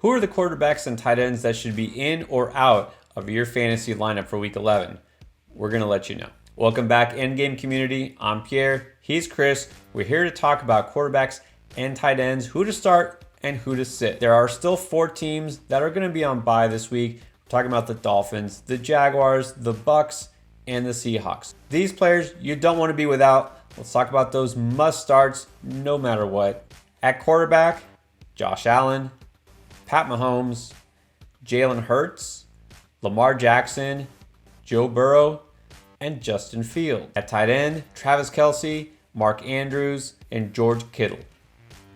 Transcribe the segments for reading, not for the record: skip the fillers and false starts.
Who are the quarterbacks and tight ends that should be in or out of your fantasy lineup for week 11? We're going to let you know. Welcome back, Endgame community. I'm Pierre. He's Chris. We're here to talk about quarterbacks and tight ends, who to start and who to sit. There are still 4 teams that are going to be on bye this week. We're talking about the Dolphins, the Jaguars, the Bucks, and the Seahawks. These players you don't want to be without. Let's talk about those must starts no matter what. At quarterback, Josh Allen, Pat Mahomes, Jalen Hurts, Lamar Jackson, Joe Burrow, and Justin Fields. At tight end, Travis Kelce, Mark Andrews, and George Kittle.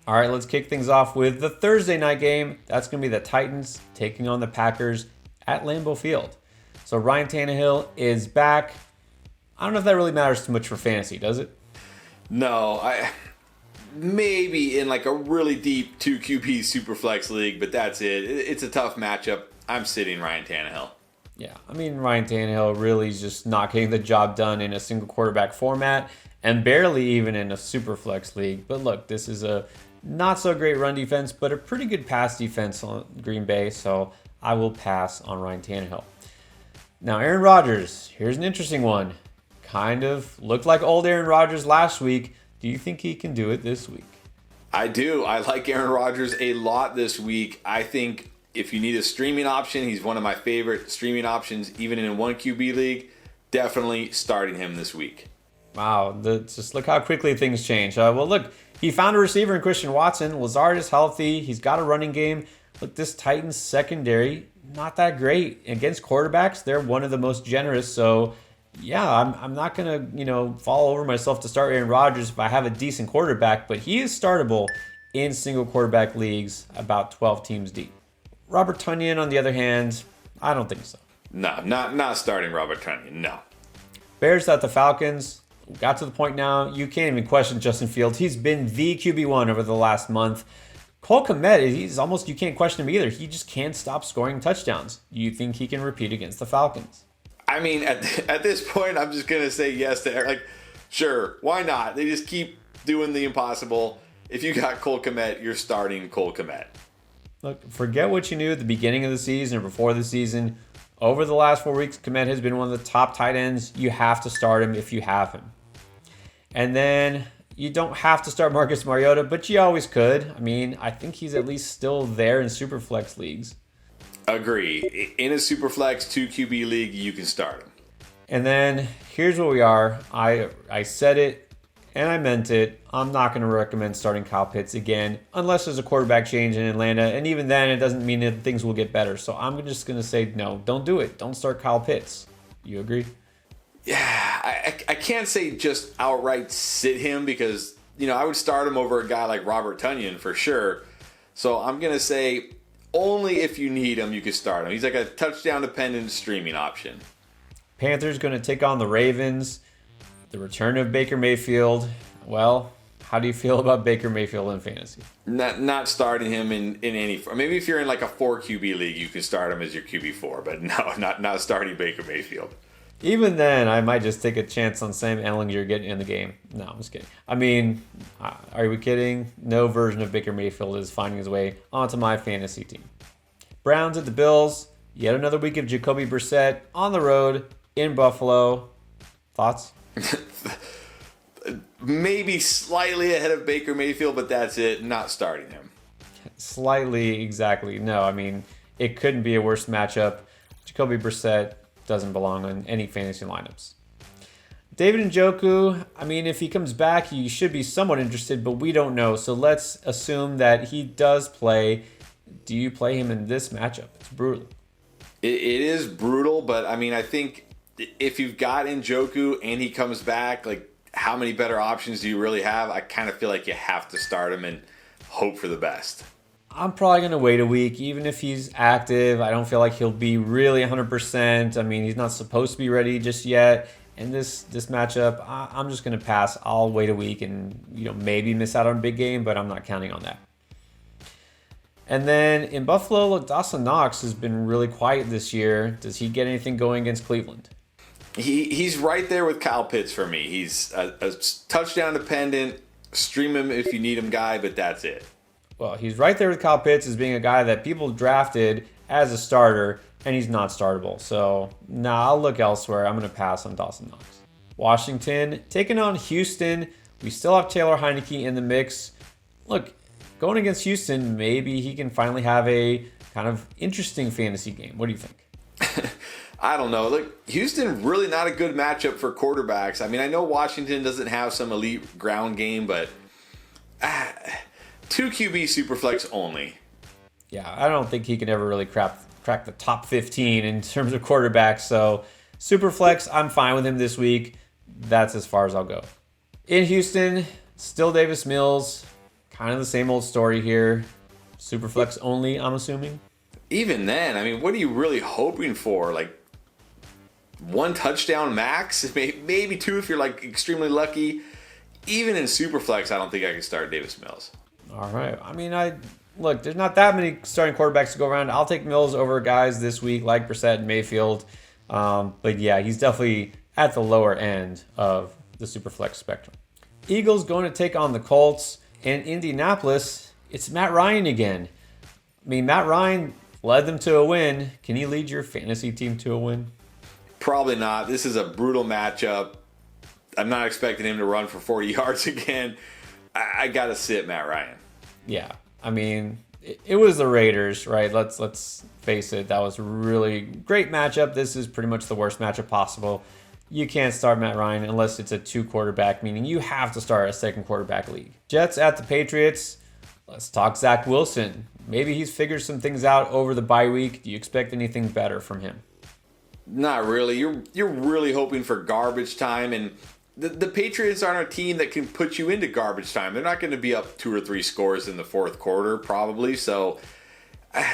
All right, let's kick things off with the Thursday night game. That's going to be the Titans taking on the Packers at Lambeau Field. So Ryan Tannehill is back. I don't know if that really matters too much for fantasy, does it? No, maybe in like a really deep 2 QB Superflex league, but that's it. It's a tough matchup. I'm sitting Ryan Tannehill. Yeah, I mean, Ryan Tannehill really is just not getting the job done in a single quarterback format and barely even in a Superflex league. But look, this is a not so great run defense, but a pretty good pass defense on Green Bay, so I will pass on Ryan Tannehill. Now, Aaron Rodgers, here's an interesting one. Kind of looked like old Aaron Rodgers last week. Do you think he can do it this week? I do. I like Aaron Rodgers a lot this week. I think if you need a streaming option, he's one of my favorite streaming options, even in a 1 QB league. Definitely starting him this week. Wow, just look how quickly things change. Well, look, he found a receiver in Christian Watson. Lazard is healthy. He's got a running game. Look, this Titans secondary, not that great. Against quarterbacks, they're one of the most generous, so yeah, I'm not going to, fall over myself to start Aaron Rodgers if I have a decent quarterback, but he is startable in single quarterback leagues about 12 teams deep. Robert Tonyan, on the other hand, I don't think so. No, not starting Robert Tonyan, no. Bears at the Falcons. Got to the point now, you can't even question Justin Fields. He's been the QB1 over the last month. Cole Kmet, he's almost, you can't question him either. He just can't stop scoring touchdowns. You think he can repeat against the Falcons? I mean, at this point, I'm just going to say yes to Eric. Like, sure, why not? They just keep doing the impossible. If you got Cole Kmet, you're starting Cole Kmet. Look, forget what you knew at the beginning of the season or before the season. Over the last 4 weeks, Kmet has been one of the top tight ends. You have to start him if you have him. And then you don't have to start Marcus Mariota, but you always could. I mean, I think he's at least still there in Superflex leagues. Agree. In a Superflex 2 QB league, you can start him. And then here's where we are. I said it and I meant it. I'm not going to recommend starting Kyle Pitts again unless there's a quarterback change in Atlanta. And even then, it doesn't mean that things will get better. So I'm just going to say, no, don't do it. Don't start Kyle Pitts. You agree? Yeah, I can't say just outright sit him because, I would start him over a guy like Robert Tonyan for sure. So I'm going to say only if you need him, you can start him. He's like a touchdown-dependent streaming option. Panthers going to take on the Ravens. The return of Baker Mayfield. Well, how do you feel about Baker Mayfield in fantasy? Not starting him in any. Maybe if you're in like a 4 QB league, you can start him as your QB4. But no, not starting Baker Mayfield. Even then, I might just take a chance on Sam Ehlinger getting in the game. No, I'm just kidding. I mean, are we kidding? No version of Baker Mayfield is finding his way onto my fantasy team. Browns at the Bills. Yet another week of Jacoby Brissett on the road in Buffalo. Thoughts? Maybe slightly ahead of Baker Mayfield, but that's it. Not starting him. Slightly, exactly. No, I mean, it couldn't be a worse matchup. Jacoby Brissett doesn't belong on any fantasy lineups. David Njoku, I mean, if he comes back, you should be somewhat interested, but we don't know. So let's assume that he does play. Do you play him in this matchup? It's brutal. It is brutal, but I mean, I think if you've got Njoku and he comes back, like, how many better options do you really have? I kind of feel like you have to start him and hope for the best. I'm probably going to wait a week, even if he's active. I don't feel like he'll be really 100%. I mean, he's not supposed to be ready just yet. And this matchup, I'm just going to pass. I'll wait a week and maybe miss out on a big game, but I'm not counting on that. And then in Buffalo, look, Dawson Knox has been really quiet this year. Does he get anything going against Cleveland? He's right there with Kyle Pitts for me. He's a touchdown dependent, stream him if you need him guy, but that's it. Well, he's right there with Kyle Pitts as being a guy that people drafted as a starter, and he's not startable. So, I'll look elsewhere. I'm going to pass on Dawson Knox. Washington taking on Houston. We still have Taylor Heineke in the mix. Look, going against Houston, maybe he can finally have a kind of interesting fantasy game. What do you think? I don't know. Look, Houston really not a good matchup for quarterbacks. I mean, I know Washington doesn't have some elite ground game, but 2 QB Superflex only. Yeah, I don't think he can ever really crack the top 15 in terms of quarterbacks. So Superflex, I'm fine with him this week. That's as far as I'll go. In Houston, still Davis Mills. Kind of the same old story here. Superflex only, I'm assuming. Even then, I mean, what are you really hoping for? Like 1 touchdown max? Maybe 2 if you're like extremely lucky. Even in Superflex, I don't think I can start Davis Mills. All right. I mean, look, there's not that many starting quarterbacks to go around. I'll take Mills over guys this week like Brissett and Mayfield. But yeah, he's definitely at the lower end of the Superflex spectrum. Eagles going to take on the Colts. And Indianapolis, it's Matt Ryan again. I mean, Matt Ryan led them to a win. Can he lead your fantasy team to a win? Probably not. This is a brutal matchup. I'm not expecting him to run for 40 yards again. I got to sit Matt Ryan. Yeah. I mean, it was the Raiders, right? Let's face it. That was a really great matchup. This is pretty much the worst matchup possible. You can't start Matt Ryan unless it's a 2 quarterback, meaning you have to start a 2nd quarterback league. Jets at the Patriots. Let's talk Zach Wilson. Maybe he's figured some things out over the bye week. Do you expect anything better from him? Not really. You're really hoping for garbage time, and the Patriots aren't a team that can put you into garbage time. They're not going to be up 2 or 3 scores in the 4th quarter, probably. So,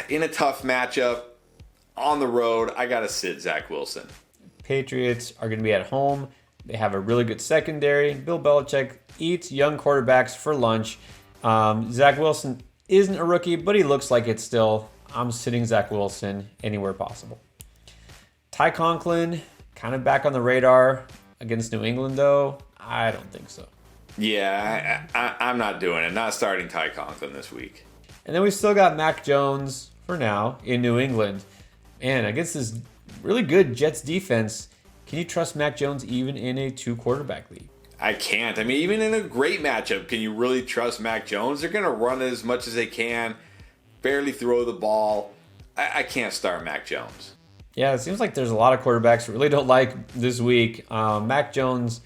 in a tough matchup on the road, I got to sit Zach Wilson. Patriots are going to be at home. They have a really good secondary. Bill Belichick eats young quarterbacks for lunch. Zach Wilson isn't a rookie, but he looks like it still. I'm sitting Zach Wilson anywhere possible. Ty Conklin, kind of back on the radar against New England, though. I don't think so. Yeah, I'm not doing it. Not starting Ty Conklin this week. And then we still got Mac Jones, for now, in New England. And against this really good Jets defense, can you trust Mac Jones even in a 2 quarterback league? I can't. I mean, even in a great matchup, can you really trust Mac Jones? They're going to run as much as they can, barely throw the ball. I can't start Mac Jones. Yeah, it seems like there's a lot of quarterbacks who really don't like this week. Mac Jones,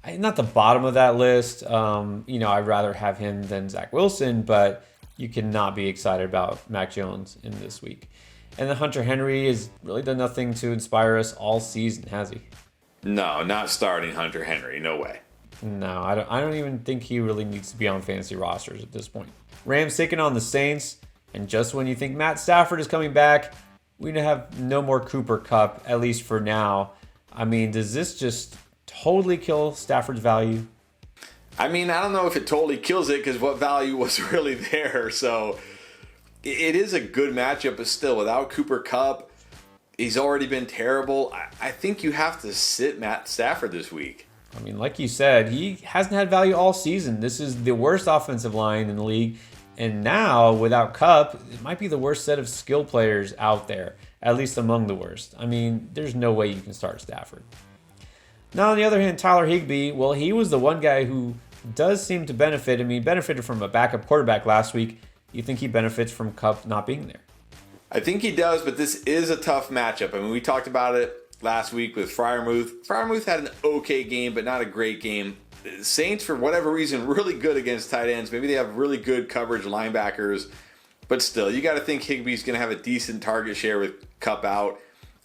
not the bottom of that list. I'd rather have him than Zach Wilson, but you cannot be excited about Mac Jones in this week. And then Hunter Henry has really done nothing to inspire us all season, has he? No, not starting Hunter Henry. No way. No, I don't even think he really needs to be on fantasy rosters at this point. Rams taking on the Saints, and just when you think Matt Stafford is coming back, we have no more Cooper Kupp, at least for now. I mean, does this just totally kill Stafford's value? I mean, I don't know if it totally kills it because what value was really there. So it is a good matchup, but still, without Cooper Kupp, he's already been terrible. I think you have to sit Matt Stafford this week. I mean, like you said, he hasn't had value all season. This is the worst offensive line in the league. And now, without Kupp, it might be the worst set of skill players out there, at least among the worst. I mean, there's no way you can start Stafford. Now, on the other hand, Tyler Higbee, well, he was the one guy who does seem to benefit. I mean, he benefited from a backup quarterback last week. You think he benefits from Kupp not being there? I think he does, but this is a tough matchup. I mean, we talked about it last week with Freiermuth. Freiermuth had an okay game, but not a great game. Saints, for whatever reason, really good against tight ends. Maybe they have really good coverage linebackers. But still, you got to think Higbee's going to have a decent target share with Kupp out.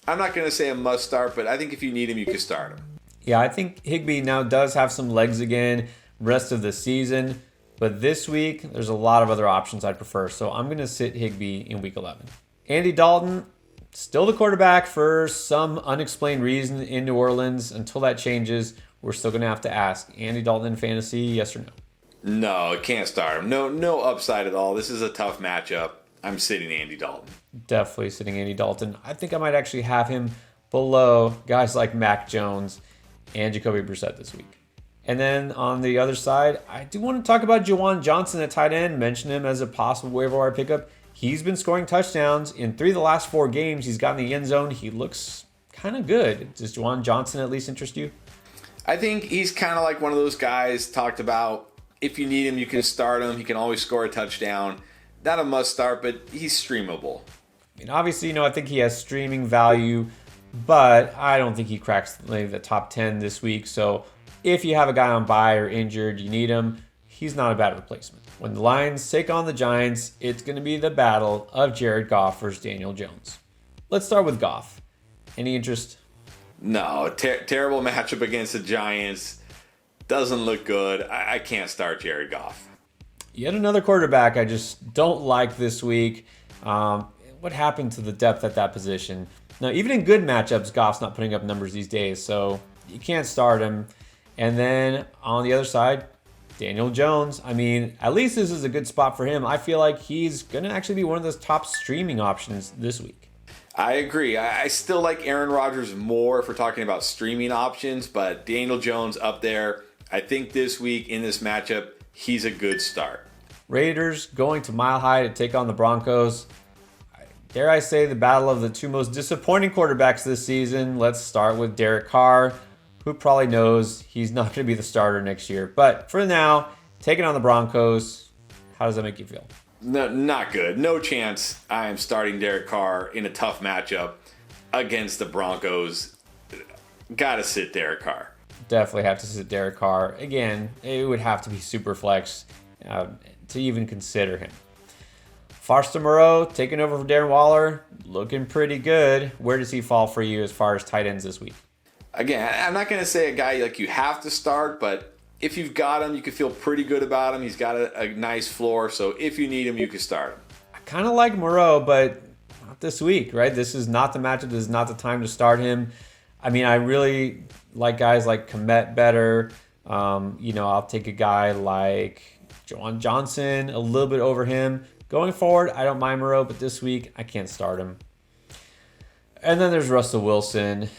I'm not going to say a must start, but I think if you need him, you can start him. Yeah, I think Higbee now does have some legs again rest of the season. But this week, there's a lot of other options I'd prefer. So I'm going to sit Higbee in Week 11. Andy Dalton, still the quarterback for some unexplained reason in New Orleans. Until that changes, we're still going to have to ask, Andy Dalton in fantasy, yes or no? No, can't start him. No upside at all. This is a tough matchup. I'm sitting Andy Dalton. Definitely sitting Andy Dalton. I think I might actually have him below guys like Mac Jones and Jacoby Brissett this week. And then on the other side, I do want to talk about Juwan Johnson at tight end. Mention him as a possible waiver wire pickup. He's been scoring touchdowns. In 3 of the last 4 games, he's gotten the end zone. He looks kind of good. Does Juwan Johnson at least interest you? I think he's kind of like one of those guys talked about. If you need him, you can start him. He can always score a touchdown. Not a must start, but he's streamable. I mean, obviously, I think he has streaming value, but I don't think he cracks the top 10 this week. So if you have a guy on bye or injured, you need him, he's not a bad replacement. When the Lions take on the Giants, it's going to be the battle of Jared Goff versus Daniel Jones. Let's start with Goff. Any interest? No, terrible matchup against the Giants. Doesn't look good. I can't start Jared Goff. Yet another quarterback I just don't like this week. What happened to the depth at that position? Now, even in good matchups, Goff's not putting up numbers these days, so you can't start him. And then on the other side, Daniel Jones. I mean, at least this is a good spot for him. I feel like he's going to actually be one of those top streaming options this week. I agree. I still like Aaron Rodgers more if we're talking about streaming options, but Daniel Jones up there. I think this week in this matchup, he's a good start. Raiders going to Mile High to take on the Broncos. Dare I say the battle of the 2 most disappointing quarterbacks this season. Let's start with Derek Carr, who probably knows he's not going to be the starter next year. But for now, taking on the Broncos, how does that make you feel? No, not good. No chance I am starting Derek Carr in a tough matchup against the Broncos. Gotta sit Derek Carr. Definitely have to sit Derek Carr. Again, it would have to be super flex to even consider him. Foster Moreau taking over for Darren Waller, looking pretty good. Where does he fall for you as far as tight ends this week? Again, I'm not going to say a guy like you have to start, but if you've got him, you can feel pretty good about him. He's got a nice floor, so if you need him, you can start him. I kind of like Moreau, but not this week, right? This is not the matchup. This is not the time to start him. I mean, I really like guys like Komet better. I'll take a guy like Juwan Johnson a little bit over him. Going forward, I don't mind Moreau, but this week, I can't start him. And then there's Russell Wilson.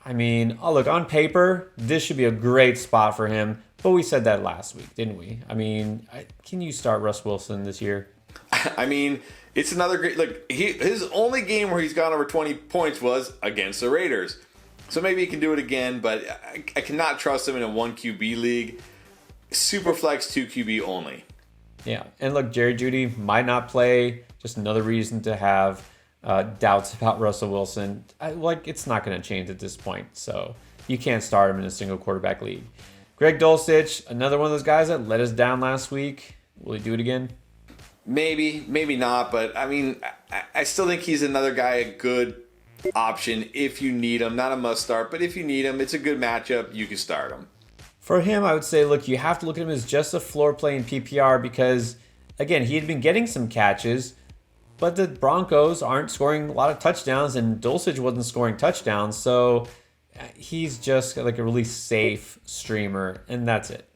I mean, look, on paper, this should be a great spot for him, but we said that last week, didn't we? I mean, can you start Russ Wilson this year? I mean, it's another great, his only game where he's gone over 20 points was against the Raiders. So maybe he can do it again, but I cannot trust him in a 1 QB league. Super flex 2 QB only. Yeah, and look, Jerry Jeudy might not play. Just another reason to have doubts about Russell Wilson. It's not going to change at this point, so you can't start him in a single quarterback league. Greg Dulcich, another one of those guys that let us down last week. Will he do it again? Maybe, maybe not, but I mean, I still think he's another guy, a good option if you need him. Not a must start, but if you need him, it's a good matchup. You can start him. For him, I would say, look, you have to look at him as just a floor play in PPR because, again, he had been getting some catches, but the Broncos aren't scoring a lot of touchdowns, and Dulcich wasn't scoring touchdowns, so he's just like a really safe streamer, and that's it.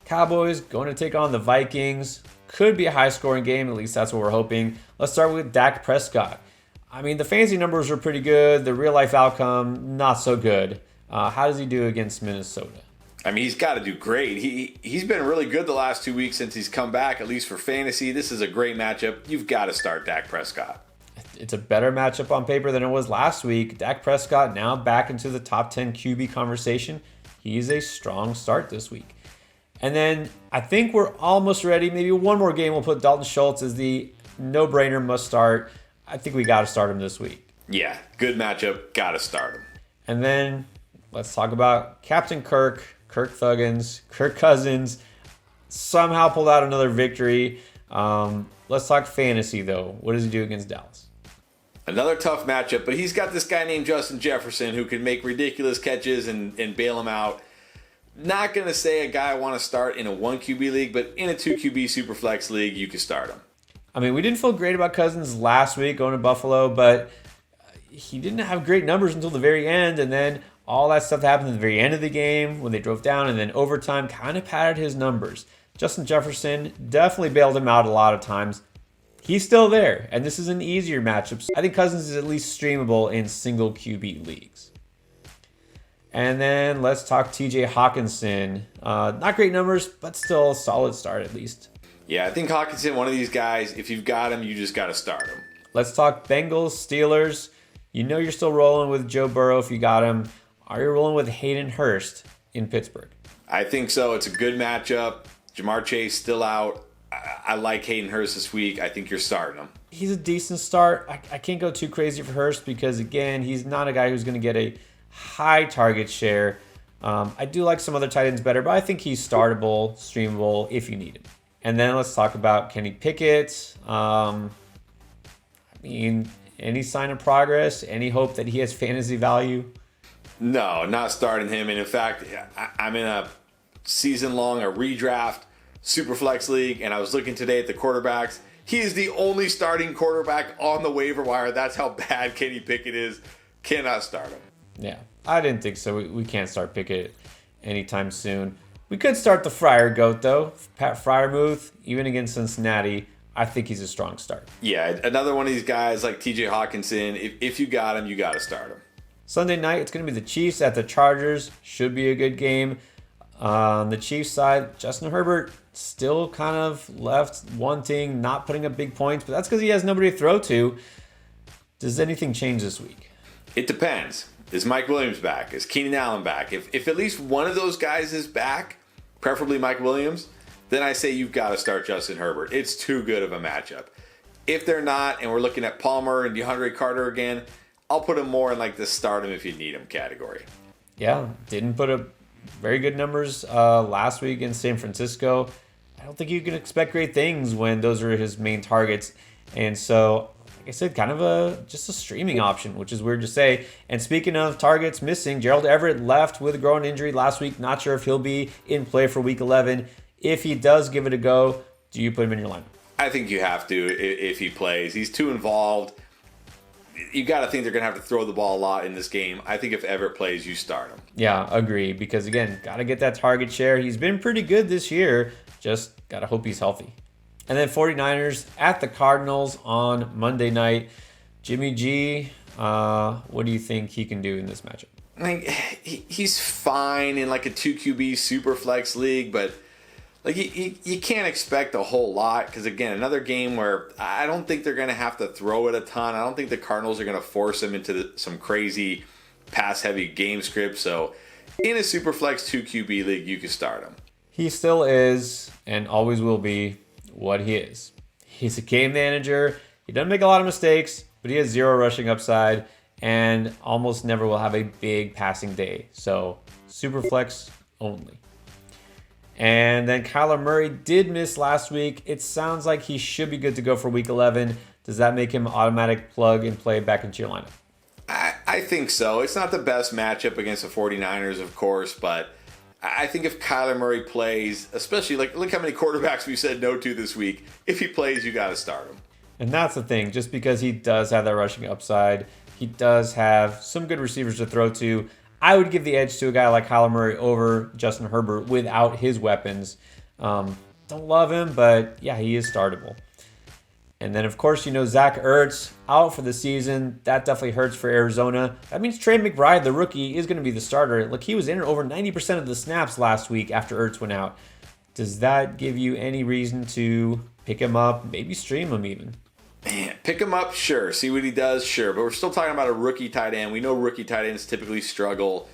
Cowboys going to take on the Vikings. Could be a high-scoring game, at least that's what we're hoping. Let's start with Dak Prescott. I mean, the fantasy numbers are pretty good. The real-life outcome, not so good. How does he do against Minnesota? I mean, he's got to do great. He's been really good the last 2 weeks since he's come back, at least for fantasy. This is a great matchup. You've got to start Dak Prescott. It's a better matchup on paper than it was last week. Dak Prescott now back into the top 10 QB conversation. He's a strong start this week. And then I think we're almost ready. Maybe one more game. We'll put Dalton Schultz as the no-brainer must start. I think we got to start him this week. Yeah, good matchup. Got to start him. And then let's talk about Captain Kirk Thuggins, Kirk Cousins. Somehow pulled out another victory. Let's talk fantasy, though. What does he do against Dallas? Another tough matchup, but he's got this guy named Justin Jefferson who can make ridiculous catches and bail him out. Not going to say a guy I want to start in a 1 QB league, but in a 2 QB Superflex league, you can start him. I mean, we didn't feel great about Cousins last week going to Buffalo, but he didn't have great numbers until the very end, and then all that stuff that happened at the very end of the game when they drove down, and then overtime kind of padded his numbers. Justin Jefferson definitely bailed him out a lot of times. He's still there, and this is an easier matchup. So I think Cousins is at least streamable in single QB leagues. And then let's talk TJ Hawkinson. Not great numbers, but still a solid start at least. Yeah, I think Hawkinson, one of these guys, if you've got him, you just got to start him. Let's talk Bengals, Steelers. You know you're still rolling with Joe Burrow if you got him. Are you rolling with Hayden Hurst in Pittsburgh? I think so. It's a good matchup. Jamar Chase still out. I like Hayden Hurst this week. I think you're starting him. He's a decent start. I can't go too crazy for Hurst because, again, he's not a guy who's going to get a high target share. I do like some other tight ends better, but I think he's startable, streamable if you need him. And then let's talk about Kenny Pickett. Any sign of progress? Any hope that he has fantasy value? No, not starting him. And in fact, I'm in a season-long, a redraft Superflex league, and I was looking today at the quarterbacks. He is the only starting quarterback on the waiver wire. That's how bad Kenny Pickett is. Cannot start him. Yeah, I didn't think so. We can't start Pickett anytime soon. We could start the Fryer goat, though. Pat Fryermuth, even against Cincinnati, I think he's a strong start. Yeah, another one of these guys like TJ Hawkinson. If you got him, you got to start him. Sunday night, it's going to be the Chiefs at the Chargers. Should be a good game. On the Chiefs side, Justin Herbert still kind of left wanting, not putting up big points, but that's because he has nobody to throw to. Does anything change this week? It depends. Is Mike Williams back? Is Keenan Allen back? If at least one of those guys is back, preferably Mike Williams, then I say you've got to start Justin Herbert. It's too good of a matchup. If they're not, and we're looking at Palmer and DeAndre Carter again, I'll put him more in like the start him if you need him category. Yeah, didn't put up very good numbers last week in San Francisco. I don't think you can expect great things when those are his main targets. And so, like I said, kind of just a streaming option, which is weird to say. And speaking of targets missing, Gerald Everett left with a growing injury last week. Not sure if he'll be in play for week 11. If he does give it a go, do you put him in your lineup? I think you have to if he plays. He's too involved. You got to think they're going to have to throw the ball a lot in this game. I think if Everett plays, you start him. Yeah, agree. Because, again, got to get that target share. He's been pretty good this year. Just got to hope he's healthy. And then 49ers at the Cardinals on Monday night. Jimmy G, what do you think he can do in this matchup? I think he's fine in like a 2QB super flex league, but like you can't expect a whole lot because, again, another game where I don't think they're going to have to throw it a ton. I don't think the Cardinals are going to force him into some crazy pass-heavy game script. So in a super flex 2QB league, you can start him. He still is and always will be what he is. He's a game manager. He doesn't make a lot of mistakes, but he has zero rushing upside and almost never will have a big passing day. So super flex only. And then Kyler Murray did miss last week. It sounds like he should be good to go for week 11. Does that make him automatic plug and play back into your lineup? I think so. It's not the best matchup against the 49ers, of course, but I think if Kyler Murray plays, especially look how many quarterbacks we said no to this week. If he plays, you got to start him. And that's the thing. Just because he does have that rushing upside, he does have some good receivers to throw to. I would give the edge to a guy like Kyler Murray over Justin Herbert without his weapons. Don't love him, but yeah, he is startable. And then, of course, Zach Ertz out for the season. That definitely hurts for Arizona. That means Trey McBride, the rookie, is going to be the starter. Look, he was in over 90% of the snaps last week after Ertz went out. Does that give you any reason to pick him up, maybe stream him even? Man, pick him up, sure. See what he does, sure. But we're still talking about a rookie tight end. We know rookie tight ends typically struggle.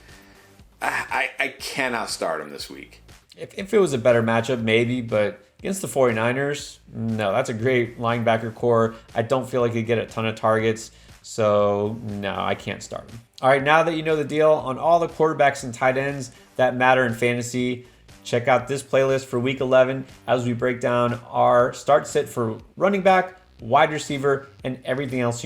I cannot start him this week. If it was a better matchup, maybe, but against the 49ers, no, that's a great linebacker core. I don't feel like he'd get a ton of targets, so no, I can't start him. All right, now that you know the deal on all the quarterbacks and tight ends that matter in fantasy, check out this playlist for Week 11 as we break down our start sit for running back, wide receiver, and everything else you